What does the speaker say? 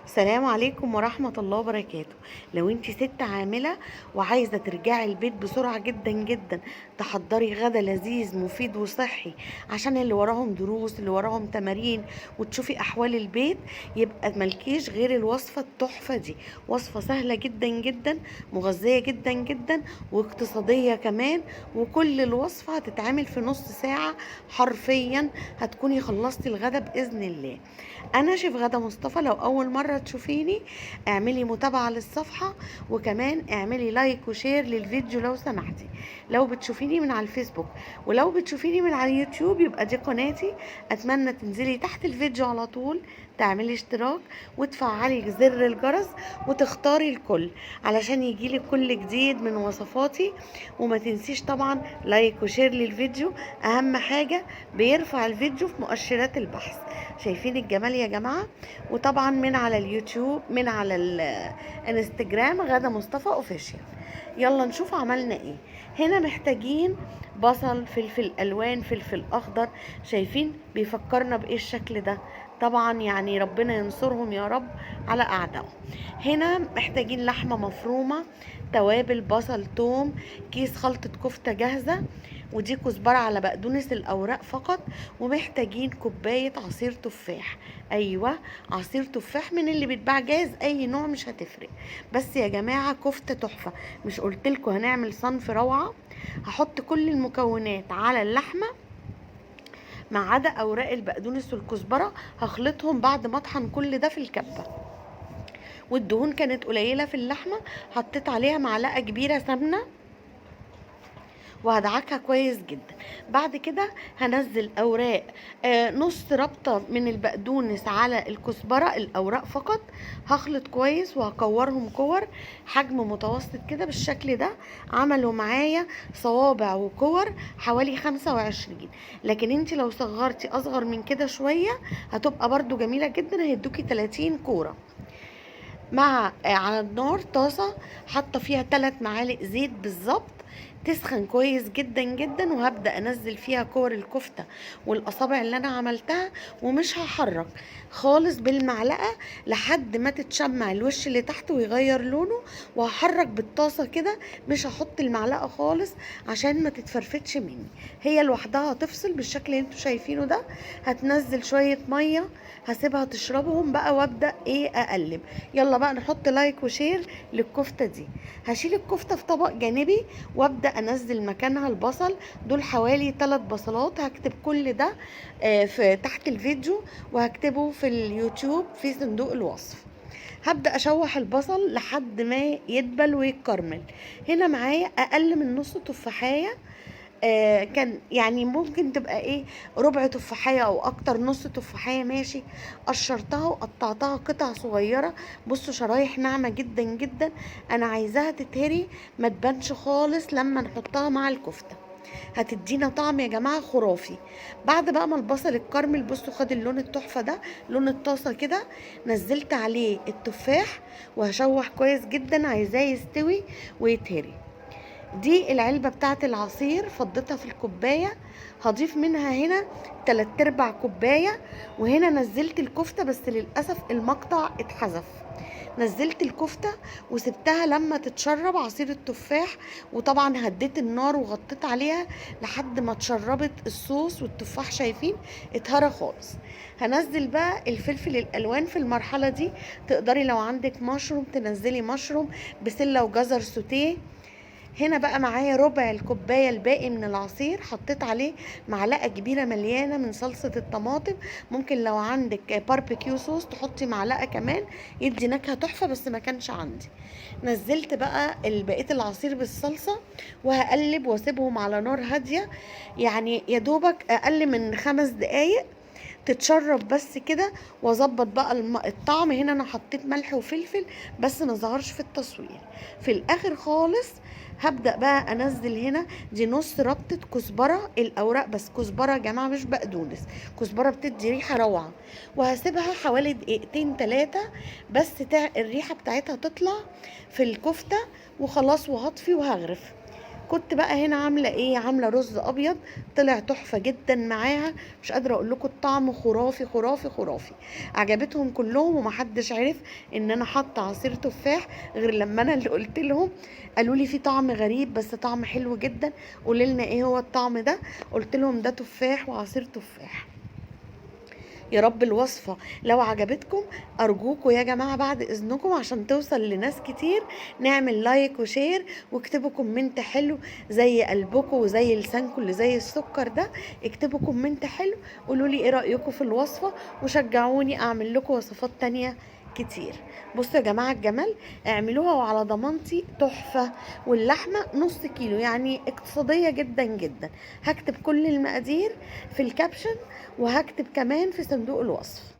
السلام عليكم ورحمة الله وبركاته. لو انت ست عاملة وعايزة ترجعي البيت بسرعة جدا جدا، تحضري غدا لذيذ مفيد وصحي عشان اللي وراهم دروس، اللي وراهم تمارين، وتشوفي أحوال البيت، يبقى ملكيش غير الوصفة التحفة دي. وصفة سهلة جدا جدا، مغذية جدا جدا، واقتصادية كمان. وكل الوصفة هتتعمل في نص ساعة حرفيا، هتكوني خلصتي الغدا بإذن الله. انا شيف غدا مصطفى. لو اول مره تشوفيني اعملي متابعه للصفحه، وكمان اعملي لايك وشير للفيديو لو سمحتي. لو بتشوفيني من على الفيسبوك ولو بتشوفيني من على اليوتيوب يبقى دي قناتي. اتمنى تنزلي تحت الفيديو على طول، تعملي اشتراك وتفعلي زر الجرس وتختاري الكل علشان يجيلك كل جديد من وصفاتي. وما تنسيش طبعا لايك وشير للفيديو، اهم حاجه بيرفع الفيديو في مؤشرات البحث. شايفين الجمال يا جماعة؟ وطبعا من على اليوتيوب، من على الانستجرام غدا مصطفى اوفيشال. يلا نشوف عملنا ايه. هنا محتاجين بصل، فلفل الوان، فلفل اخضر. شايفين بيفكرنا بايه الشكل ده؟ طبعا يعني ربنا ينصرهم يا رب على اعدائهم. هنا محتاجين لحمة مفرومة، توابل، بصل، توم، كيس خلطة كفتة جاهزة، ودي كزبرة على بقدونس الأوراق فقط. ومحتاجين كوباية عصير تفاح. أيوة، عصير تفاح من اللي بيتباع جاهز، أي نوع مش هتفرق. بس يا جماعة كفتة تحفة، مش قلتلكوا هنعمل صنف روعة؟ هحط كل المكونات على اللحمة ما عدا أوراق البقدونس والكزبرة، هخلطهم بعد ما اطحن كل ده في الكبة. والدهون كانت قليلة في اللحمة، حطيت عليها معلقة كبيرة سمنة وهدعكها كويس جدا. بعد كده هنزل اوراق، نص ربطة من البقدونس على الكزبرة الاوراق فقط. هخلط كويس وهكورهم كور حجم متوسط كده بالشكل ده. عملوا معايا صوابع وكور حوالي 25، لكن انت لو صغرتي اصغر من كده شوية هتبقى برضو جميلة جدا، هيدوكي 30 كورة. مع على النار طاسة حاطة فيها 3 معالق زيت بالظبط، تسخن كويس جدا جدا. وهبدأ انزل فيها كور الكفتة والاصابع اللي انا عملتها، ومش هحرك خالص بالمعلقة لحد ما تتشمع الوش اللي تحت ويغير لونه. وهحرك بالطاسة كده، مش هحط المعلقة خالص عشان ما تتفرفتش مني، هي لوحدها هتفصل بالشكل اللي انتوا شايفينه ده. هتنزل شوية مية، هسيبها تشربهم بقى وابدأ اقلب. يلا بقى نحط لايك وشير للكفتة دي. هشيل الكفتة في طبق جانبي وابدأ انزل مكانها البصل. دول حوالي 3 بصلات، هكتب كل ده في تحت الفيديو، وهكتبه في اليوتيوب في صندوق الوصف. هبدأ أشوح البصل لحد ما يدبل ويتكرمل. هنا معايا أقل من نص تفاحية، كان يعني ممكن تبقى ايه، ربع تفاحية او اكتر، نص تفاحية ماشي. قشرتها وقطعتها قطع صغيرة، بصوا شرايح ناعمة جدا جدا. انا عايزاها تتهري، ما تبانش خالص لما نحطها مع الكفتة، هتدينا طعم يا جماعة خرافي. بعد بقى ما البصل اتكرمل، بصوا خد اللون التحفة ده، لون الطاسة كده، نزلت عليه التفاح وهشوح كويس جدا، عايزاه يستوي ويتهري. دي العلبة بتاعت العصير فضيتها في الكوباية، هضيف منها هنا 3/4 كوباية. وهنا نزلت الكفتة، بس للأسف المقطع اتحذف. نزلت الكفتة وسبتها لما تتشرب عصير التفاح، وطبعا هديت النار وغطيت عليها لحد ما تشربت الصوص والتفاح. شايفين اتهرى خالص. هنزل بقى الفلفل الالوان في المرحلة دي. تقدري لو عندك مشروم تنزلي مشروم، بسلة وجزر سوتيه. هنا بقى معايا ربع الكوبايه الباقي من العصير، حطيت عليه معلقه كبيره مليانه من صلصه الطماطم. ممكن لو عندك باربيكيو صوص تحطي معلقه كمان، يدي نكهه تحفه، بس ما كانش عندي. نزلت بقى بقيه العصير بالصلصه وهقلب واسيبهم على نار هاديه، يعني يا دوبك اقل من 5 دقايق تتشرب بس كده. واظبط بقى الطعم. هنا انا حطيت ملح وفلفل بس ما ظهرش في التصوير. في الاخر خالص هبدأ بقى انزل هنا، دي نص ربطة كزبرة الاوراق، بس كزبرة يا جماعة مش بقدونس، كزبرة بتدي ريحة روعة. وهسيبها حوالي دقيقتين 3 بس الريحة بتاعتها تطلع في الكفتة وخلاص، وهطفي وهغرف. كنت بقى هنا عامله ايه، عامله رز ابيض طلع تحفه جدا معاها، مش قادره اقول لكم الطعم خرافي خرافي خرافي. عجبتهم كلهم ومحدش عرف ان انا حاطه عصير تفاح غير لما انا اللي قلت لهم. قالوا لي في طعم غريب بس طعم حلو جدا، قولي لنا ايه هو الطعم ده. قلت لهم ده تفاح وعصير تفاح. يا رب الوصفة لو عجبتكم أرجوكم يا جماعة بعد إذنكم عشان توصل لناس كتير نعمل لايك وشير، واكتبوا كومنت حلو زي قلبكم وزي لسانكم اللي زي السكر ده. اكتبوا كومنت حلو، قولوا لي ايه رأيكم في الوصفة، وشجعوني أعمل لكم وصفات تانية كتير. بصوا يا جماعة الجمال، اعملوها وعلى ضمانتي تحفة. واللحمة نص كيلو يعني اقتصادية جدا جدا. هكتب كل المقادير في الكابشن، وهكتب كمان في صندوق الوصف.